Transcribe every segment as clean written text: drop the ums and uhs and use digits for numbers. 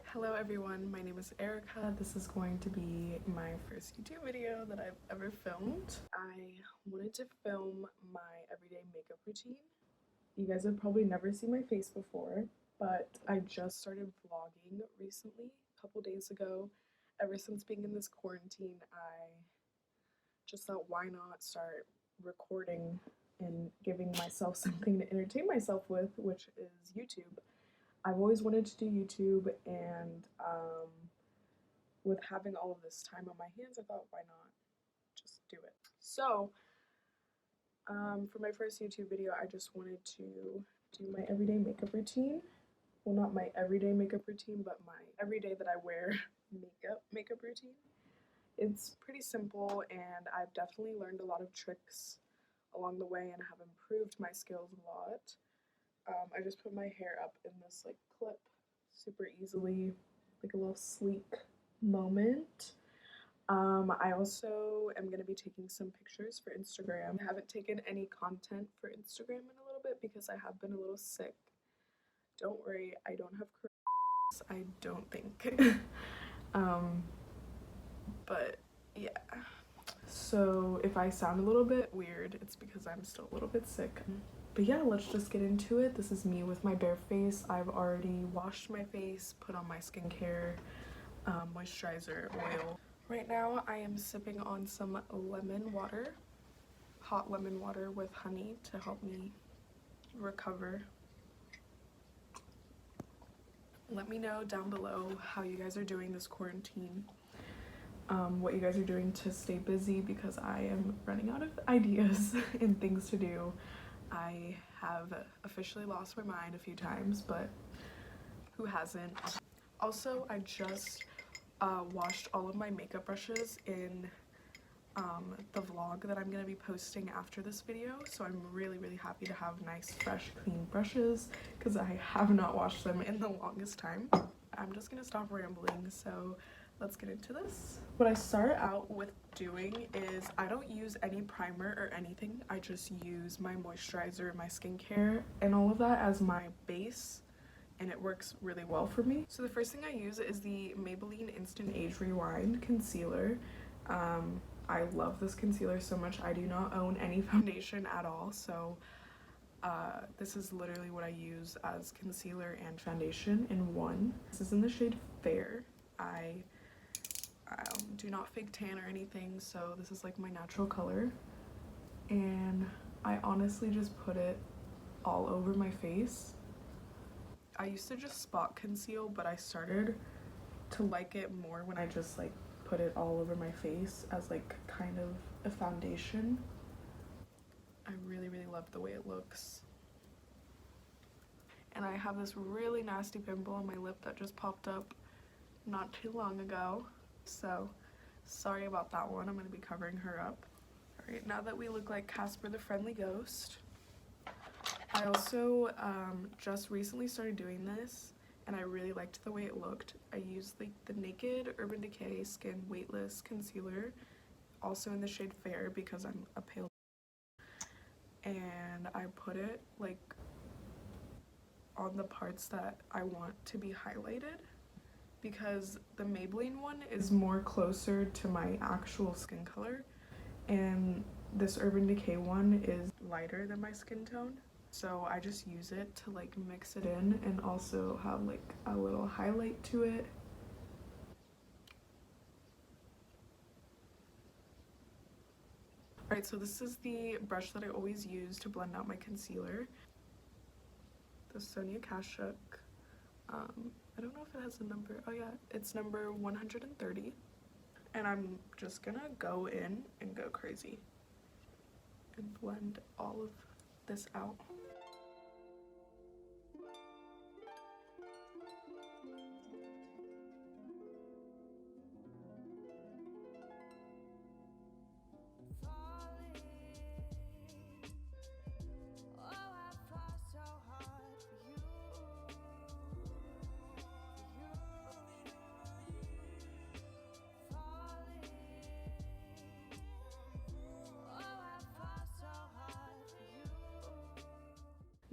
Hello everyone, my name is Erica. This is going to be my first YouTube video that I've ever filmed. I wanted to film my everyday makeup routine. You guys have probably never seen my face before, but I just started vlogging recently, a couple days ago. Ever since being in this quarantine, I just thought, why not start recording and giving myself something to entertain myself with, which is YouTube. I've always wanted to do YouTube, and with having all of this time on my hands, I thought, why not just do it? So, for my first YouTube video, I just wanted to do my everyday makeup routine. Well, not my everyday makeup routine, but my everyday that I wear makeup routine. It's pretty simple, and I've definitely learned a lot of tricks along the way and have improved my skills a lot. I just put my hair up in this like clip super easily, like a little sleek moment. I also am going to be taking some pictures for Instagram. I haven't taken any content for Instagram in a little bit because I have been a little sick. Don't worry, I don't have coronavirus, I don't think. But yeah. So if I sound a little bit weird, it's because I'm still a little bit sick. But yeah, let's just get into it. This is me with my bare face. I've already washed my face, put on my skincare, moisturizer, oil. Right now I am sipping on some lemon water, hot lemon water with honey to help me recover. Let me know down below how you guys are doing this quarantine. What you guys are doing to stay busy, because I am running out of ideas and things to do. I have officially lost my mind a few times, but who hasn't? Also, I just washed all of my makeup brushes in the vlog that I'm going to be posting after this video, so I'm really happy to have nice, fresh, clean brushes because I have not washed them in the longest time. I'm just going to stop rambling, so let's get into this. What I start out with doing is I don't use any primer or anything. I just use my moisturizer, my skincare, and all of that as my base, and it works really well for me. So the first thing I use is the Maybelline Instant Age Rewind Concealer. I love this concealer so much. I do not own any foundation at all, so this is literally what I use as concealer and foundation in one. This is in the shade Fair. I do not fake tan or anything, so this is like my natural color, and I honestly just put it all over my face. I used to just spot conceal, but I started to like it more when I just like put it all over my face as like kind of a foundation. I really love the way it looks. And I have this really nasty pimple on my lip that just popped up not too long ago, so sorry about that one. I'm going to be covering her up. Alright, now that we look like Casper the Friendly Ghost, I also just recently started doing this, and I really liked the way it looked. I used like the Naked Urban Decay Skin Weightless Concealer, also in the shade Fair because I'm a pale, and I put it like on the parts that I want to be highlighted, because the Maybelline one is more closer to my actual skin color, and this Urban Decay one is lighter than my skin tone. So I just use it to like mix it in and also have like a little highlight to it. Alright, so this is the brush that I always use to blend out my concealer. The Sonia Kashuk. I don't know if it has a number. Oh yeah, it's number 130. And I'm just gonna go in and go crazy and blend all of this out.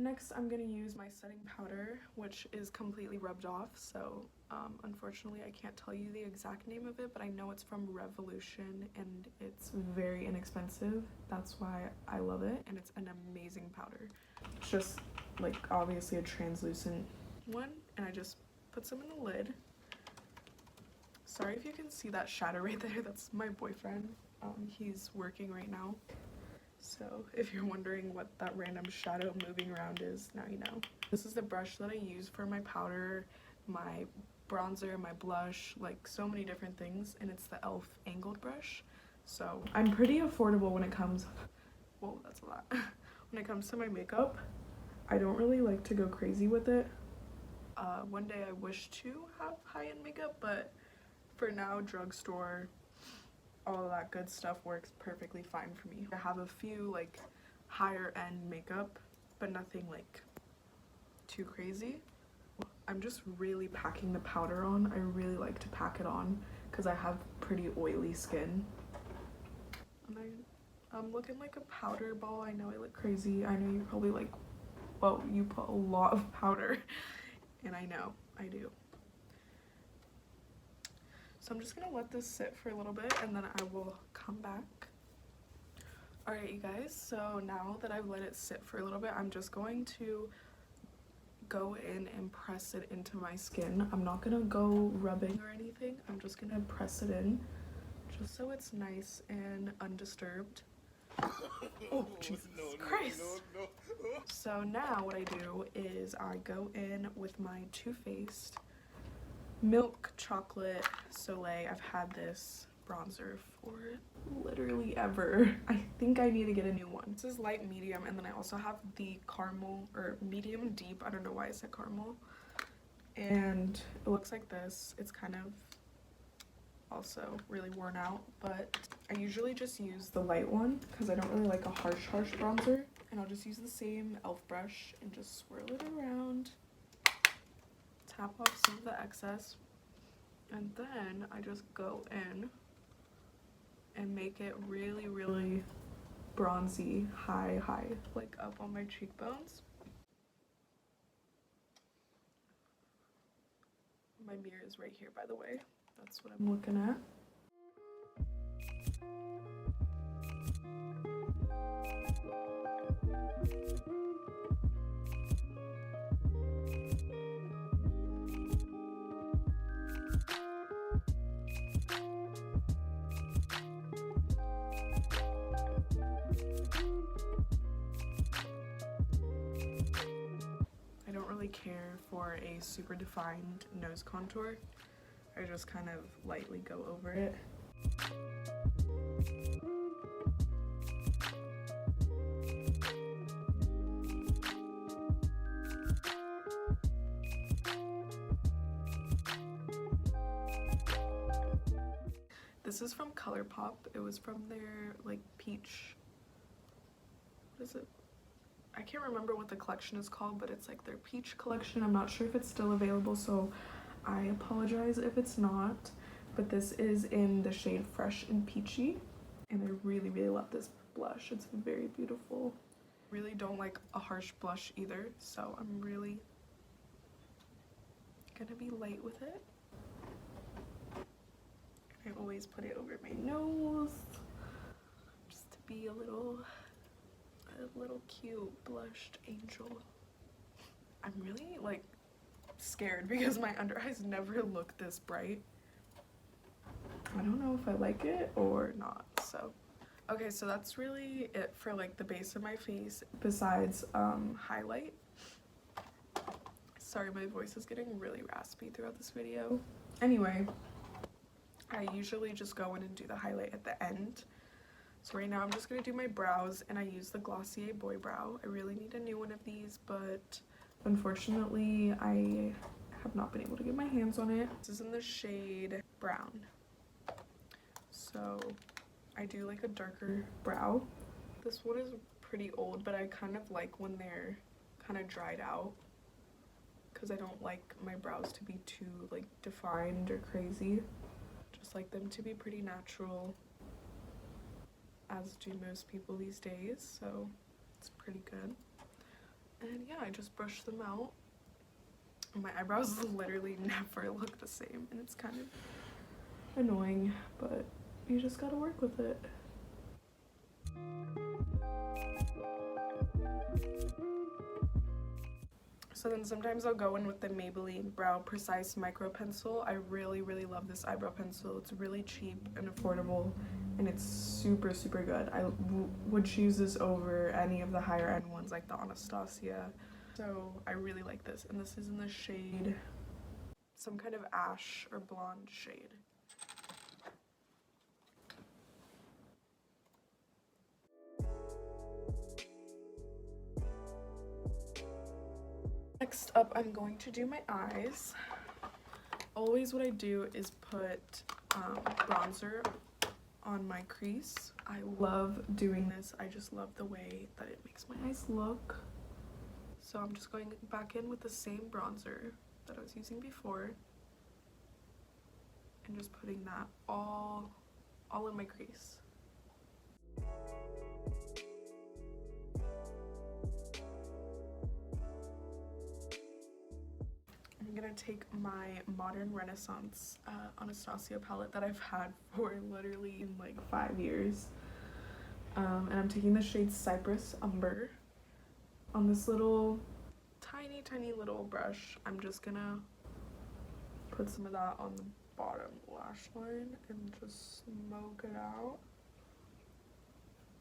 Next, I'm gonna use my setting powder, which is completely rubbed off, so unfortunately I can't tell you the exact name of it, but I know it's from Revolution and it's very inexpensive. That's why I love it, and it's an amazing powder. It's just like obviously a translucent one, and I just put some in the lid. Sorry if you can see that shadow right there, that's my boyfriend. He's working right now. So if you're wondering what that random shadow moving around is, now you know. This is the brush that I use for my powder, my bronzer, my blush, like so many different things, and it's the e.l.f. angled brush. So I'm pretty affordable when it comes, whoa, that's a lot. When it comes to my makeup, I don't really like to go crazy with it. One day I wish to have high-end makeup, but for now, drugstore, all of that good stuff works perfectly fine for me. I have a few like higher end makeup, but nothing like too crazy. I'm just really packing the powder on. I really like to pack it on because I have pretty oily skin. And I'm looking like a powder ball. I know I look crazy. I know you're probably like, well, you put a lot of powder. And I know, I do. So I'm just gonna let this sit for a little bit and then I will come back. Alright, you guys, so now that I've let it sit for a little bit, I'm just going to go in and press it into my skin. I'm not gonna go rubbing or anything. I'm just gonna press it in just so it's nice and undisturbed. Oh, Jesus Christ! So now what I do is I go in with my Too Faced Milk Chocolate Soleil. I've had this bronzer for literally ever. I think I need to get a new one. This is light medium, and then I also have the caramel, or medium deep, I don't know why I said caramel, and it looks like this. It's kind of also really worn out, but I usually just use the light one because I don't really like a harsh bronzer, and I'll just use the same e.l.f. brush and just swirl it around, tap off some of the excess, and then I just go in and make it really bronzy, high, like up on my cheekbones. My mirror is right here, by the way. That's what I'm looking at. I don't really care for a super defined nose contour. I just kind of lightly go over it. This is from ColourPop. It was from their like peach, what is it? I can't remember what the collection is called, but it's like their peach collection. I'm not sure if it's still available, so I apologize if it's not. But this is in the shade Fresh and Peachy, and I really love this blush. It's very beautiful. Really don't like a harsh blush either, so I'm really gonna be light with it. I always put it over my nose just to be a little cute blushed angel. I'm really like scared because my under eyes never look this bright. I don't know if I like it or not. So okay, so that's really it for like the base of my face besides highlight. Sorry, my voice is getting really raspy throughout this video. Anyway, I usually just go in and do the highlight at the end. So right now I'm just going to do my brows, and I use the Glossier Boy Brow. I really need a new one of these, but unfortunately I have not been able to get my hands on it. This is in the shade Brown. So I do like a darker brow. This one is pretty old, but I kind of like when they're kind of dried out because I don't like my brows to be too like defined or crazy. Just like them to be pretty natural, as do most people these days, so it's pretty good. And yeah, I just brush them out. My eyebrows literally never look the same, and it's kind of annoying, but you just gotta work with it. So then sometimes I'll go in with the Maybelline Brow Precise Micro Pencil. I really love this eyebrow pencil. It's really cheap and affordable, and it's super good. I would choose this over any of the higher end ones like the Anastasia. So I really like this, and this is in the shade some kind of ash or blonde shade. Next up, I'm going to do my eyes. Always what I do is put bronzer on my crease. I love doing this. I just love the way that it makes my eyes look. So I'm just going back in with the same bronzer that I was using before and just putting that all in my crease. I'm gonna take my Modern Renaissance Anastasia palette that I've had for literally like 5 years, and I'm taking the shade Cypress Umber on this little tiny little brush. I'm just gonna put some of that on the bottom lash line and just smoke it out,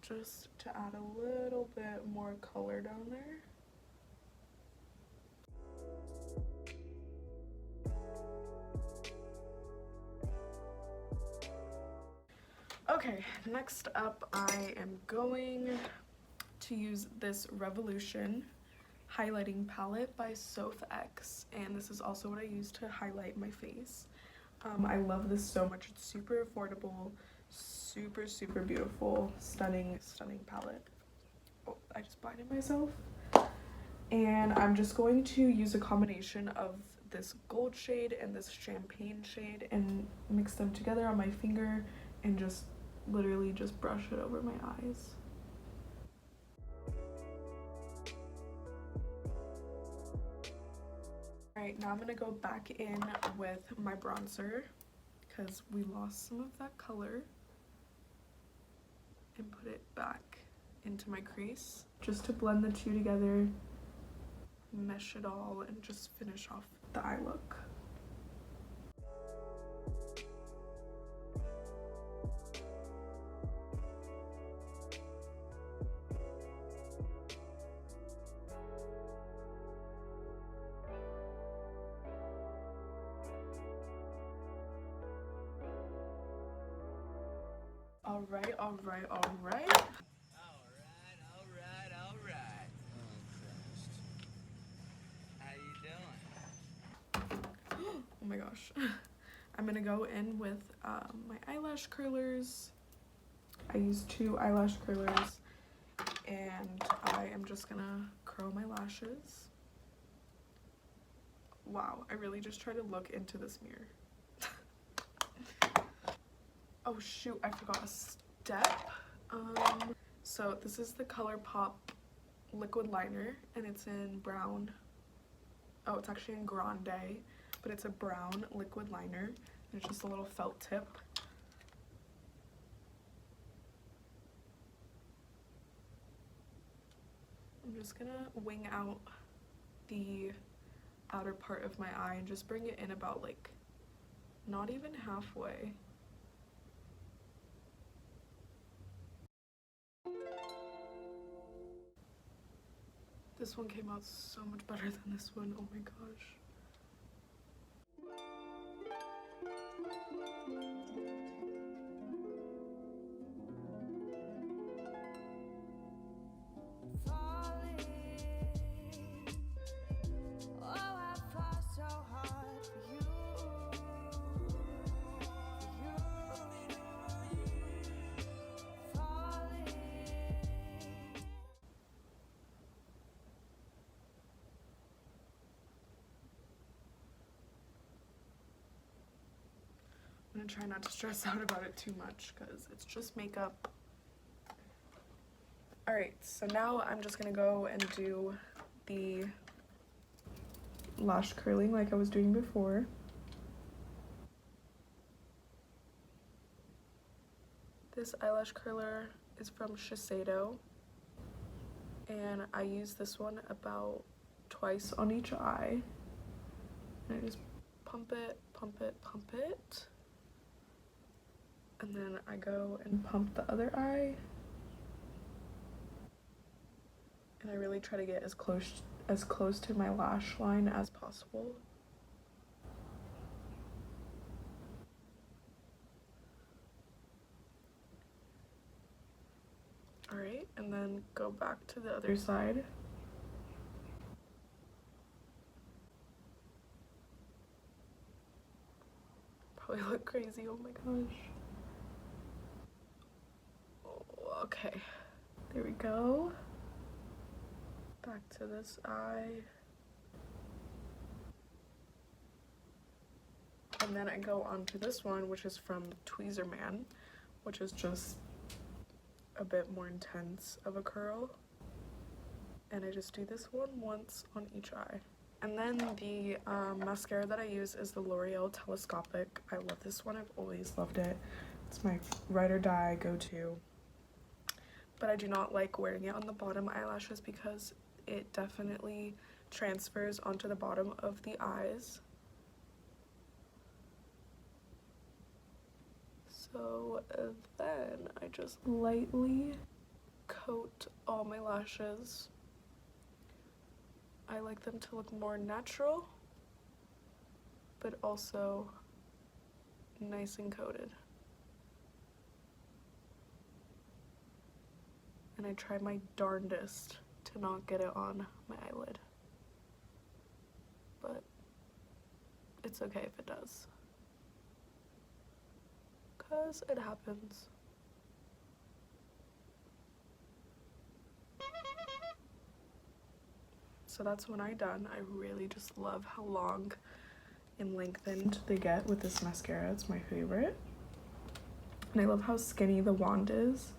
just to add a little bit more color down there. Okay, next up I am going to use this Revolution highlighting palette by Soph X, and this is also what I use to highlight my face. I love this so much. It's super affordable, super beautiful, stunning palette. Oh, I just blinded myself. And I'm just going to use a combination of this gold shade and this champagne shade and mix them together on my finger and just literally just brush it over my eyes. Alright, now I'm gonna go back in with my bronzer because we lost some of that color, and put it back into my crease just to blend the two together, mesh it all, and just finish off the eye look. Alright. All right. Oh, Christ. How you doing? Oh my gosh. I'm gonna go in with my eyelash curlers. I use 2 eyelash curlers, and I am just gonna curl my lashes. Wow, I really just try to look into this mirror. Oh shoot, I forgot a step. So this is the ColourPop liquid liner, and it's in brown. Oh, it's actually in Grande, but it's a brown liquid liner, and it's just a little felt tip. I'm just gonna wing out the outer part of my eye and just bring it in about like not even halfway. This one came out so much better than this one. Oh my gosh. I'm gonna try not to stress out about it too much because it's just makeup. Alright, so now I'm just gonna go and do the lash curling like I was doing before. This eyelash curler is from Shiseido, and I use this one about twice on each eye. And I just pump it, pump it, pump it. And then I go and pump the other eye. And I really try to get as close to my lash line as possible. Alright, and then go back to the other side. Probably look crazy, oh my gosh. Oh, okay, there we go. Back to this eye. And then I go on to this one, which is from Tweezerman, which is just a bit more intense of a curl. And I just do this one once on each eye. And then the mascara that I use is the L'Oreal Telescopic. I love this one. I've always loved it. It's my ride or die go-to. But I do not like wearing it on the bottom eyelashes because it definitely transfers onto the bottom of the eyes. So then I just lightly coat all my lashes. I like them to look more natural, but also nice and coated. And I try my darndest to not get it on my eyelid. But it's okay if it does, 'cause it happens. So that's when I'm done. I really just love how long and lengthened they get with this mascara. It's my favorite. And I love how skinny the wand is,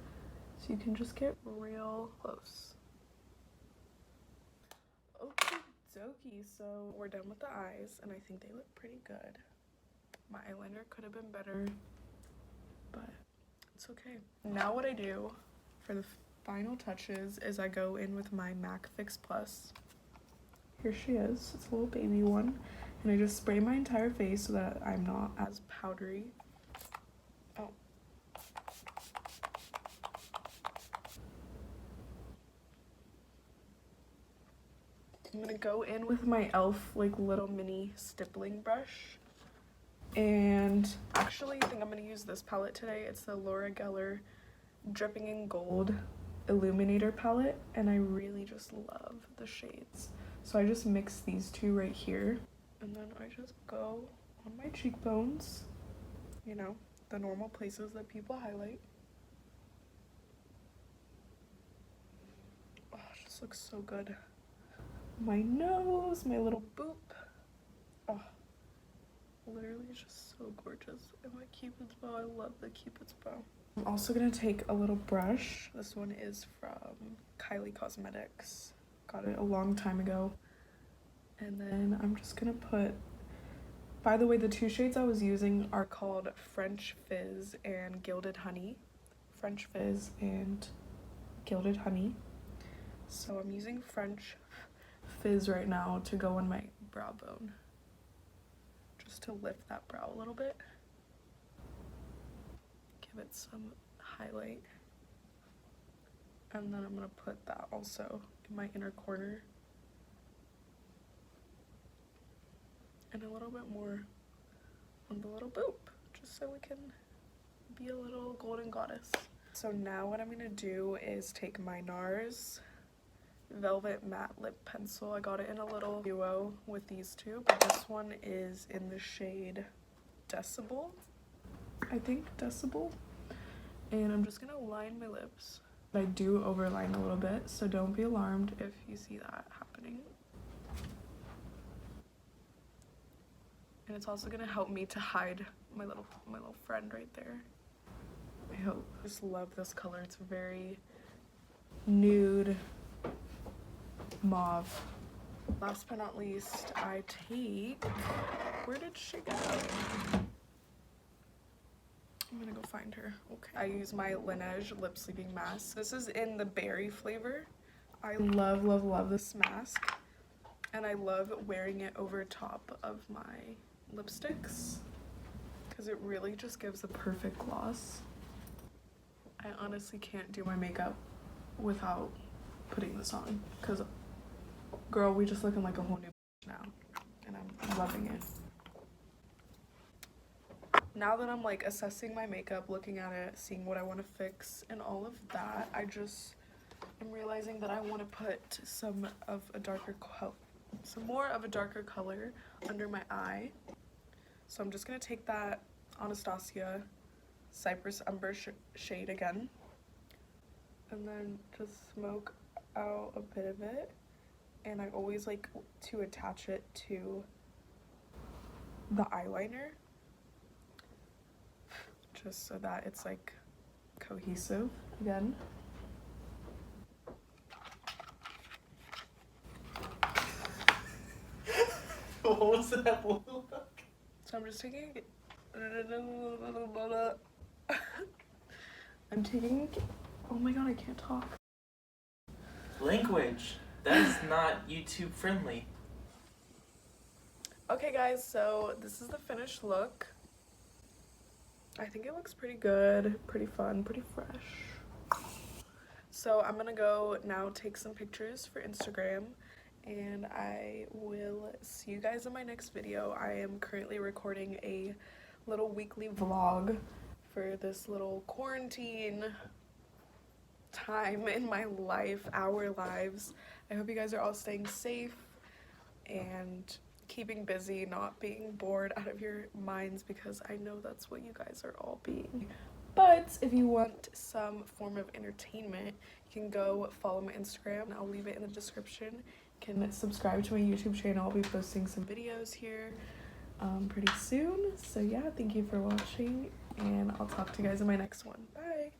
so you can just get real close. Okie dokie, so we're done with the eyes, and I think they look pretty good. My eyeliner could have been better, but it's okay. Now what I do for the final touches is I go in with my MAC Fix Plus. Here she is. It's a little baby one. And I just spray my entire face so that I'm not as powdery. Oh. I'm gonna go in with my e.l.f. like little mini stippling brush. And actually I think I'm gonna use this palette today. It's the Laura Geller Dripping in Gold Illuminator palette. And I really just love the shades. So I just mix these two right here, and then I just go on my cheekbones, you know, the normal places that people highlight. Oh, it just looks so good. My nose, my little boop. Oh, literally just so gorgeous. And my Cupid's bow, I love the Cupid's bow. I'm also gonna take a little brush. This one is from Kylie Cosmetics. Got it a long time ago. And then I'm just gonna put, by the way, the two shades I was using are called French Fizz and Gilded Honey. French Fizz and Gilded Honey. So I'm using French Fizz right now to go on my brow bone, just to lift that brow a little bit, give it some highlight. And then I'm gonna put that also in my inner corner. And a little bit more on the little boop, just so we can be a little golden goddess. So now what I'm gonna do is take my NARS Velvet Matte Lip Pencil. I got it in a little duo with these two, but this one is in the shade Decibel. I think Decibel. And I'm just gonna line my lips. I do overline a little bit, so don't be alarmed if you see that happening. And it's also gonna help me to hide my little friend right there. I hope. I just love this color. It's very nude mauve. Last but not least, I take, where did she go? I'm gonna go find her. Okay. I use my Laneige lip sleeping mask. This is in the berry flavor. I love, love, love this mask. And I love wearing it over top of my lipsticks because it really just gives a perfect gloss. I honestly can't do my makeup without putting this on because, girl, we just looking like a whole new now, and I'm loving it. Now that I'm like assessing my makeup, looking at it, seeing what I want to fix and all of that, I'm realizing that I want to put some more of a darker color under my eye. So I'm just gonna take that Anastasia Cypress Umber shade again, and then just smoke out a bit of it. And I always like to attach it to the eyeliner, just so that it's like cohesive again. What was that look? So I'm just taking oh my god, I can't talk. Language. That is not YouTube friendly. Okay guys, so this is the finished look. I think it looks pretty good, pretty fun, pretty fresh. So I'm gonna go now take some pictures for Instagram, and I will see you guys in my next video. I am currently recording a little weekly vlog for this little quarantine time in my life, our lives. I hope you guys are all staying safe and keeping busy, not being bored out of your minds, because I know that's what you guys are all being. But if you want some form of entertainment, you can go follow my Instagram. I'll leave it in the description. You can subscribe to my YouTube channel. I'll be posting some videos here pretty soon. So yeah, thank you for watching, and I'll talk to you guys in my next one. Bye!